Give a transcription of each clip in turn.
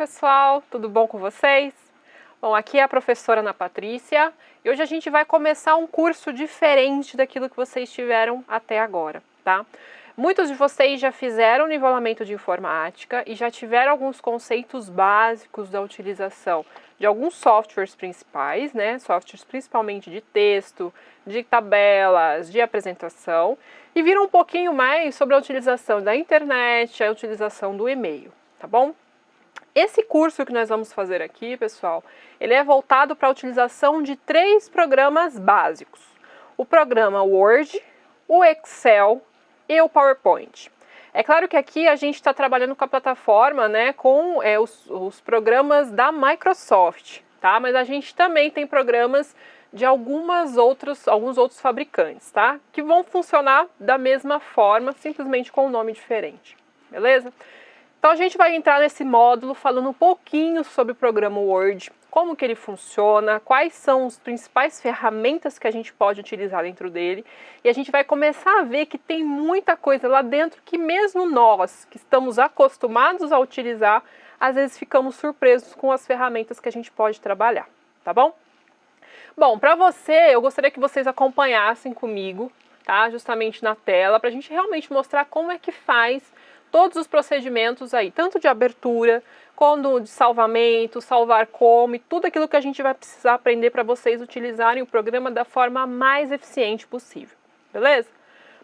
pessoal, tudo bom com vocês? Bom, aqui é a professora Ana Patrícia e hoje a gente vai começar um curso diferente daquilo que vocês tiveram até agora, tá? Muitos de vocês já fizeram nivelamento de informática e já tiveram alguns conceitos básicos da utilização de alguns softwares principais, né? Softwares principalmente de texto, de tabelas, de apresentação, e viram um pouquinho mais sobre a utilização da internet, a utilização do e-mail, tá bom? Esse curso que nós vamos fazer aqui, pessoal, ele é voltado para a utilização de 3 programas básicos. O programa Word, o Excel e o PowerPoint. É claro que aqui a gente está trabalhando com a plataforma, né, com os programas da Microsoft, tá? Mas a gente também tem programas de alguns outros fabricantes, tá? Que vão funcionar da mesma forma, simplesmente com um nome diferente, beleza? Então a gente vai entrar nesse módulo falando um pouquinho sobre o programa Word, como que ele funciona, quais são as principais ferramentas que a gente pode utilizar dentro dele, e a gente vai começar a ver que tem muita coisa lá dentro que mesmo nós, que estamos acostumados a utilizar, às vezes ficamos surpresos com as ferramentas que a gente pode trabalhar, tá bom? Bom, para eu gostaria que vocês acompanhassem comigo, tá? Justamente na tela, para a gente realmente mostrar como é que faz todos os procedimentos aí, tanto de abertura, quanto de salvamento, salvar como, e tudo aquilo que a gente vai precisar aprender para vocês utilizarem o programa da forma mais eficiente possível, beleza?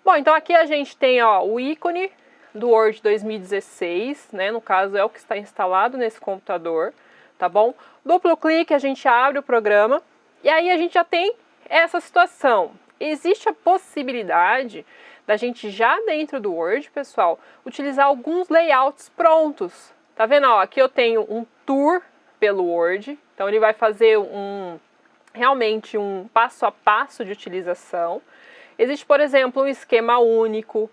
Bom, então aqui a gente tem o ícone do Word 2016, né? No caso é o que está instalado nesse computador, tá bom? Duplo clique, a gente abre o programa, e aí a gente já tem essa situação. Existe a possibilidade da gente já dentro do Word, pessoal, utilizar alguns layouts prontos. Tá vendo? Ó, aqui eu tenho um tour pelo Word, então ele vai fazer realmente um passo a passo de utilização. Existe, por exemplo, um esquema único,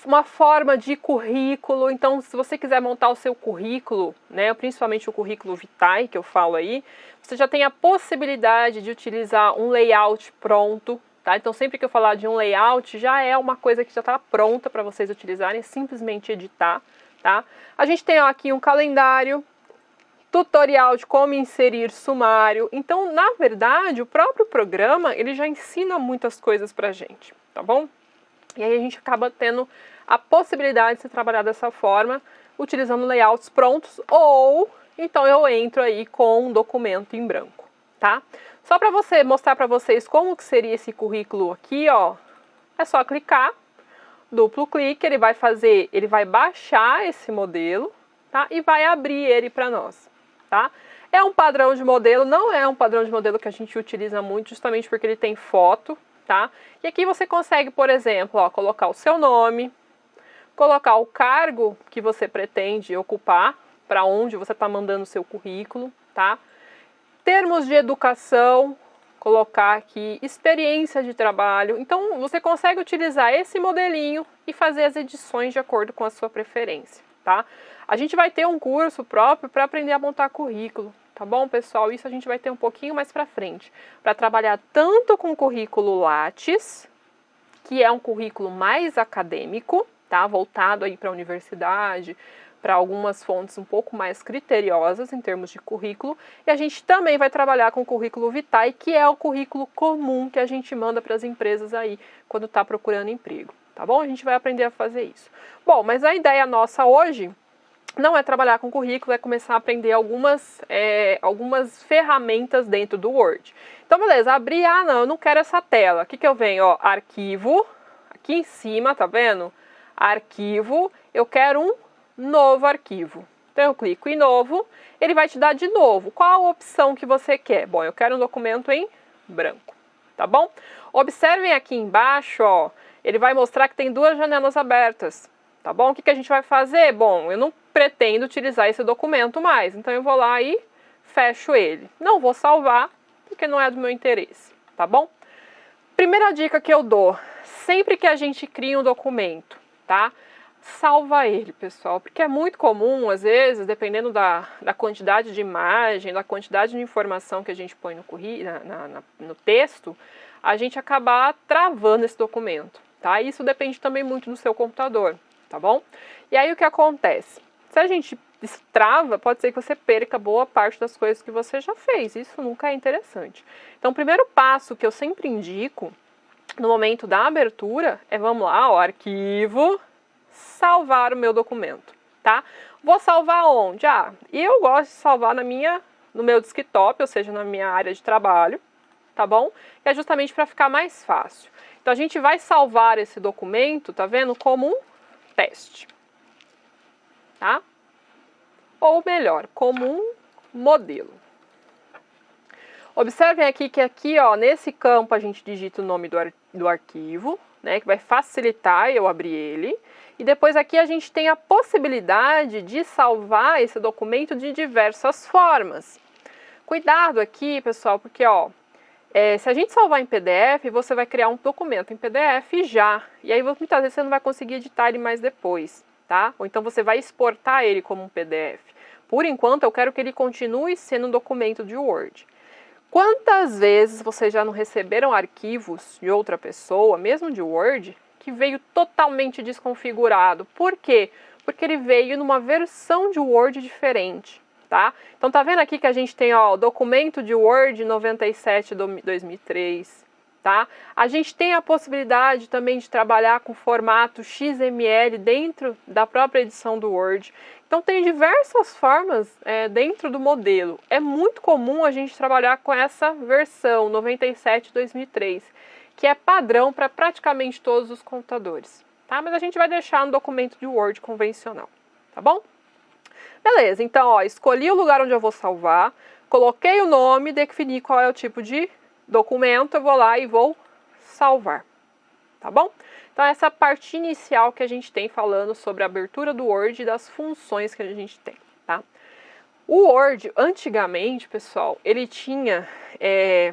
uma forma de currículo. Então, se você quiser montar o seu currículo, né, principalmente o currículo Vitae, que eu falo aí, você já tem a possibilidade de utilizar um layout pronto. Tá? Então, sempre que eu falar de um layout, já é uma coisa que já está pronta para vocês utilizarem, é simplesmente editar. Tá? A gente tem aqui um calendário, tutorial de como inserir sumário. Então, na verdade, o próprio programa, ele já ensina muitas coisas para a gente, tá bom? E aí a gente acaba tendo a possibilidade de se trabalhar dessa forma, utilizando layouts prontos, ou então eu entro aí com um documento em branco, tá? Só para mostrar para vocês como que seria esse currículo aqui, ó, é só clicar, duplo clique, ele vai baixar esse modelo, tá? E vai abrir ele para nós, tá? É um padrão de modelo, não é um padrão de modelo que a gente utiliza muito, justamente porque ele tem foto, tá? E aqui você consegue, por exemplo, ó, colocar o seu nome, colocar o cargo que você pretende ocupar, para onde você está mandando o seu currículo, tá? Termos de educação, colocar aqui experiência de trabalho. Então, você consegue utilizar esse modelinho e fazer as edições de acordo com a sua preferência, tá? A gente vai ter um curso próprio para aprender a montar currículo, tá bom, pessoal? Isso a gente vai ter um pouquinho mais para frente, para trabalhar tanto com o currículo Lattes, que é um currículo mais acadêmico, tá? Voltado aí para a universidade, para algumas fontes um pouco mais criteriosas em termos de currículo, e a gente também vai trabalhar com o currículo Vitae, que é o currículo comum que a gente manda para as empresas aí quando está procurando emprego, tá bom? A gente vai aprender a fazer isso. Bom, mas a ideia nossa hoje não é trabalhar com currículo, é começar a aprender algumas ferramentas dentro do Word. Então, beleza, abri, não, eu não quero essa tela. O que eu venho? Ó, arquivo, aqui em cima, tá vendo? Arquivo, eu quero um novo arquivo. Então eu clico em novo, ele vai te dar de novo. Qual a opção que você quer? Bom, eu quero um documento em branco, tá bom? Observem aqui embaixo, ó, ele vai mostrar que tem 2 janelas abertas, tá bom? O que a gente vai fazer? Bom, eu não pretendo utilizar esse documento mais, então eu vou lá e fecho ele. Não vou salvar, porque não é do meu interesse, tá bom? Primeira dica que eu dou, sempre que a gente cria um documento, tá? Salva ele, pessoal, porque é muito comum, às vezes, dependendo da quantidade de imagem, da quantidade de informação que a gente põe no texto, a gente acabar travando esse documento, tá? Isso depende também muito do seu computador, tá bom? E aí o que acontece? Se a gente trava, pode ser que você perca boa parte das coisas que você já fez. Isso nunca é interessante. Então, o primeiro passo que eu sempre indico no momento da abertura é, vamos lá, ó, arquivo, salvar o meu documento, tá? Vou salvar onde? Eu gosto de salvar no meu desktop, ou seja, na minha área de trabalho, tá bom? Que é justamente para ficar mais fácil. Então, a gente vai salvar esse documento, tá vendo? Como um teste, tá? Ou melhor, como um modelo. Observem aqui que ó, nesse campo a gente digita o nome do arquivo, né, que vai facilitar eu abrir ele. E depois aqui a gente tem a possibilidade de salvar esse documento de diversas formas. Cuidado aqui, pessoal, porque ó, se a gente salvar em PDF, você vai criar um documento em PDF já. E aí muitas vezes você não vai conseguir editar ele mais depois, tá? Ou então você vai exportar ele como um PDF. Por enquanto eu quero que ele continue sendo um documento de Word. Quantas vezes vocês já não receberam arquivos de outra pessoa, mesmo de Word, que veio totalmente desconfigurado? Por quê? Porque ele veio numa versão de Word diferente, tá? Então tá vendo aqui que a gente tem, ó, o documento de Word 97/2003, tá? A gente tem a possibilidade também de trabalhar com formato XML dentro da própria edição do Word. Então tem diversas formas dentro do modelo. É muito comum a gente trabalhar com essa versão 97/2003, que é padrão para praticamente todos os computadores, tá? Mas a gente vai deixar no documento de Word convencional, tá bom? Beleza, então ó, escolhi o lugar onde eu vou salvar, coloquei o nome, defini qual é o tipo de documento, eu vou lá e vou salvar, tá bom? Então essa é a parte inicial que a gente tem falando sobre a abertura do Word e das funções que a gente tem, tá? O Word, antigamente, pessoal, ele tinha,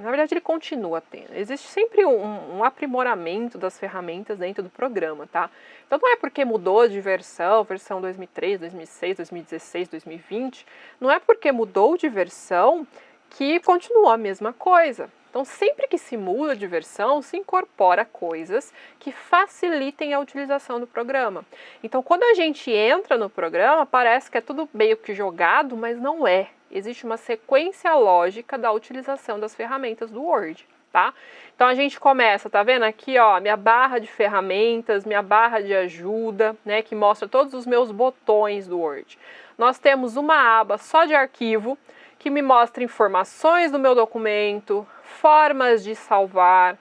na verdade ele continua tendo, existe sempre um aprimoramento das ferramentas dentro do programa, tá? Então não é porque mudou de versão 2003, 2006, 2016, 2020, não é porque mudou de versão que continuou a mesma coisa. Então, sempre que se muda de versão, se incorpora coisas que facilitem a utilização do programa. Então, quando a gente entra no programa, parece que é tudo meio que jogado, mas não é. Existe uma sequência lógica da utilização das ferramentas do Word, tá? Então, a gente começa, tá vendo aqui, ó, minha barra de ferramentas, minha barra de ajuda, né, que mostra todos os meus botões do Word. Nós temos uma aba só de arquivo, que me mostra informações do meu documento, formas de salvar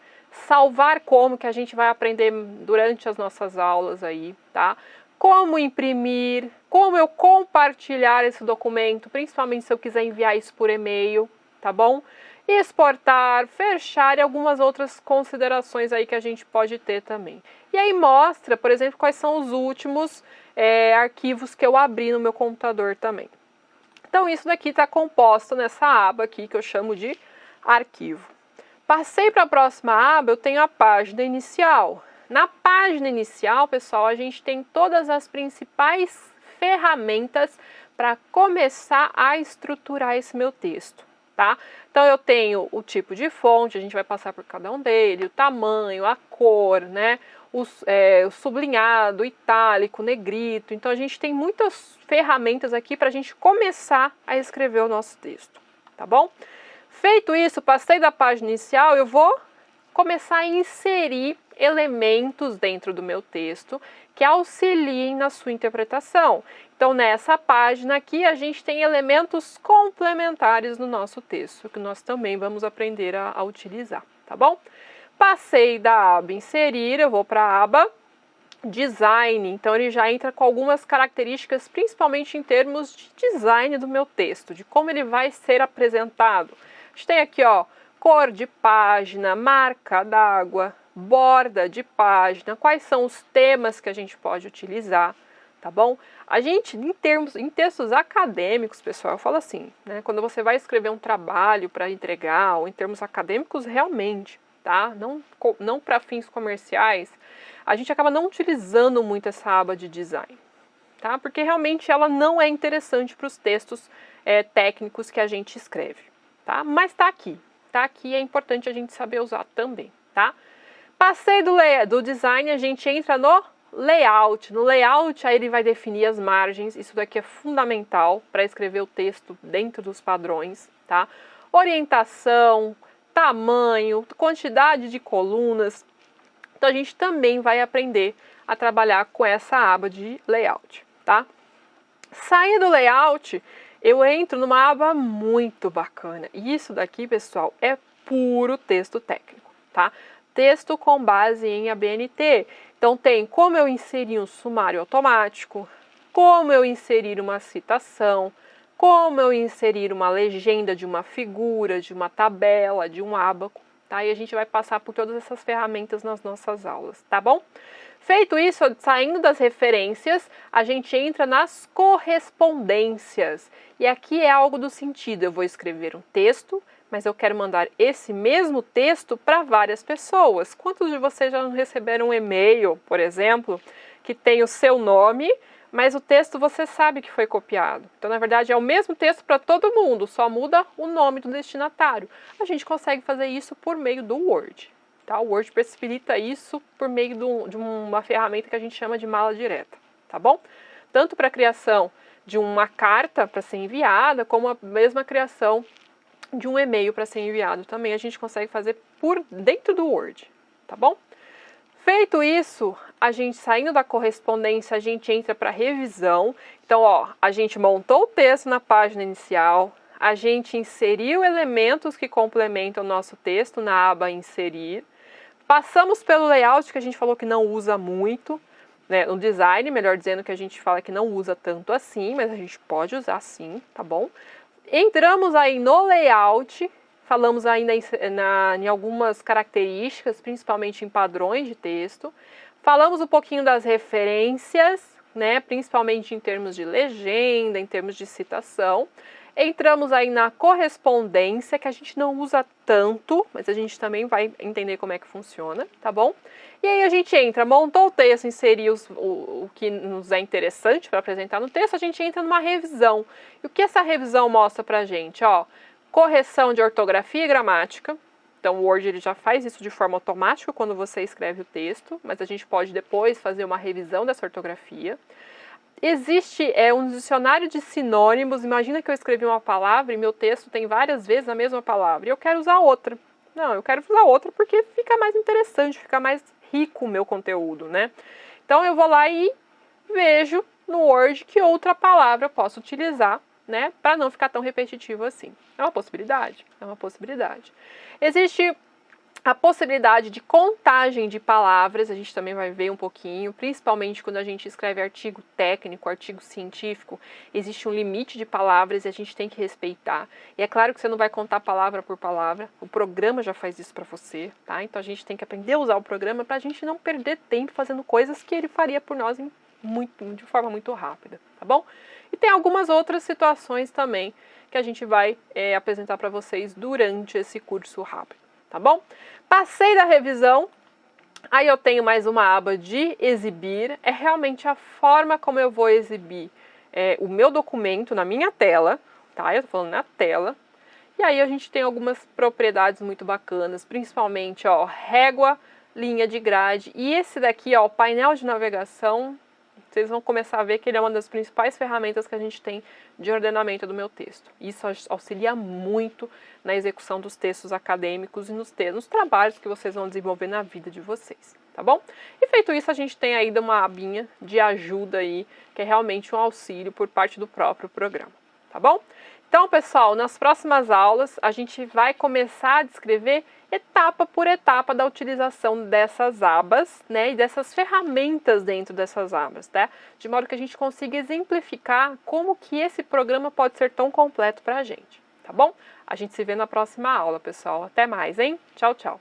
como, que a gente vai aprender durante as nossas aulas aí, tá? Como imprimir, como eu compartilhar esse documento, principalmente se eu quiser enviar isso por e-mail, tá bom? Exportar, fechar e algumas outras considerações aí que a gente pode ter também. E aí mostra, por exemplo, quais são os últimos arquivos que eu abri no meu computador também. Então isso daqui está composto nessa aba aqui que eu chamo de arquivo. Passei para a próxima aba, eu tenho a página inicial. Na página inicial, pessoal, a gente tem todas as principais ferramentas para começar a estruturar esse meu texto, tá? Então eu tenho o tipo de fonte, a gente vai passar por cada um deles, o tamanho, a cor, né? O sublinhado, o itálico, o negrito. Então a gente tem muitas ferramentas aqui para a gente começar a escrever o nosso texto, tá bom? Feito isso, passei da página inicial, eu vou começar a inserir elementos dentro do meu texto que auxiliem na sua interpretação. Então nessa página aqui a gente tem elementos complementares no nosso texto, que nós também vamos aprender a utilizar, tá bom? Passei da aba inserir, eu vou para a aba design, então ele já entra com algumas características, principalmente em termos de design do meu texto, de como ele vai ser apresentado. A gente tem aqui, ó, cor de página, marca d'água, borda de página, quais são os temas que a gente pode utilizar, tá bom? A gente, em textos acadêmicos, pessoal, eu falo assim, né, quando você vai escrever um trabalho para entregar, ou em termos acadêmicos, realmente, tá? Não para fins comerciais, a gente acaba não utilizando muito essa aba de design, tá? Porque realmente ela não é interessante para os textos técnicos que a gente escreve, tá? Mas tá aqui, é importante a gente saber usar também, tá? Passei do design, a gente entra no layout. No layout, aí ele vai definir as margens. Isso daqui é fundamental para escrever o texto dentro dos padrões, tá? Orientação, tamanho, quantidade de colunas. Então, a gente também vai aprender a trabalhar com essa aba de layout, tá? Saindo do layout, eu entro numa aba muito bacana. E isso daqui, pessoal, é puro texto técnico, tá? Texto com base em ABNT. Então tem como eu inserir um sumário automático, como eu inserir uma citação, como eu inserir uma legenda de uma figura, de uma tabela, de um ábaco, tá? E a gente vai passar por todas essas ferramentas nas nossas aulas, tá bom? Feito isso, saindo das referências, a gente entra nas correspondências. E aqui é algo do sentido, eu vou escrever um texto, mas eu quero mandar esse mesmo texto para várias pessoas. Quantos de vocês já receberam um e-mail, por exemplo, que tem o seu nome, mas o texto você sabe que foi copiado? Então, na verdade, é o mesmo texto para todo mundo, só muda o nome do destinatário. A gente consegue fazer isso por meio do Word. Tá? O Word possibilita isso por meio de uma ferramenta que a gente chama de mala direta, tá bom? Tanto para a criação de uma carta para ser enviada, como a mesma criação de um e-mail para ser enviado. Também a gente consegue fazer por dentro do Word, tá bom? Feito isso, a gente saindo da correspondência, a gente entra para revisão. Então, ó, a gente montou o texto na página inicial, a gente inseriu elementos que complementam o nosso texto na aba inserir, passamos pelo layout que a gente falou que não usa muito, né, no design, melhor dizendo, que a gente fala que não usa tanto assim, mas a gente pode usar sim, tá bom? Entramos aí no layout, falamos ainda em algumas características, principalmente em padrões de texto. Falamos um pouquinho das referências, né, principalmente em termos de legenda, em termos de citação. Entramos aí na correspondência, que a gente não usa tanto, mas a gente também vai entender como é que funciona, tá bom? E aí a gente entra, montou o texto, inseriu o que nos é interessante para apresentar no texto, a gente entra numa revisão. E o que essa revisão mostra pra gente? Ó, correção de ortografia e gramática. Então o Word ele já faz isso de forma automática quando você escreve o texto, mas a gente pode depois fazer uma revisão dessa ortografia. Existe um dicionário de sinônimos. Imagina que eu escrevi uma palavra e meu texto tem várias vezes a mesma palavra e eu quero usar outra. Não, eu quero usar outra porque fica mais interessante, fica mais rico o meu conteúdo, né? Então eu vou lá e vejo no Word que outra palavra eu posso utilizar, né? Para não ficar tão repetitivo assim. É uma possibilidade? É uma possibilidade. Existe a possibilidade de contagem de palavras, a gente também vai ver um pouquinho, principalmente quando a gente escreve artigo técnico, artigo científico, existe um limite de palavras e a gente tem que respeitar. E é claro que você não vai contar palavra por palavra, o programa já faz isso para você, tá? Então a gente tem que aprender a usar o programa para a gente não perder tempo fazendo coisas que ele faria por nós de forma muito rápida, tá bom? E tem algumas outras situações também que a gente vai apresentar para vocês durante esse curso rápido. Tá bom? Passei da revisão, aí eu tenho mais uma aba de exibir, é realmente a forma como eu vou exibir o meu documento na minha tela, tá? Eu tô falando na tela, e aí a gente tem algumas propriedades muito bacanas, principalmente, ó, régua, linha de grade, e esse daqui, ó, o painel de navegação, vocês vão começar a ver que ele é uma das principais ferramentas que a gente tem de ordenamento do meu texto. Isso auxilia muito na execução dos textos acadêmicos e nos trabalhos que vocês vão desenvolver na vida de vocês, tá bom? E feito isso, a gente tem ainda uma abinha de ajuda aí, que é realmente um auxílio por parte do próprio programa, tá bom? Então, pessoal, nas próximas aulas, a gente vai começar a descrever etapa por etapa da utilização dessas abas, né, e dessas ferramentas dentro dessas abas, tá? De modo que a gente consiga exemplificar como que esse programa pode ser tão completo para a gente, tá bom? A gente se vê na próxima aula, pessoal. Até mais, hein? Tchau, tchau!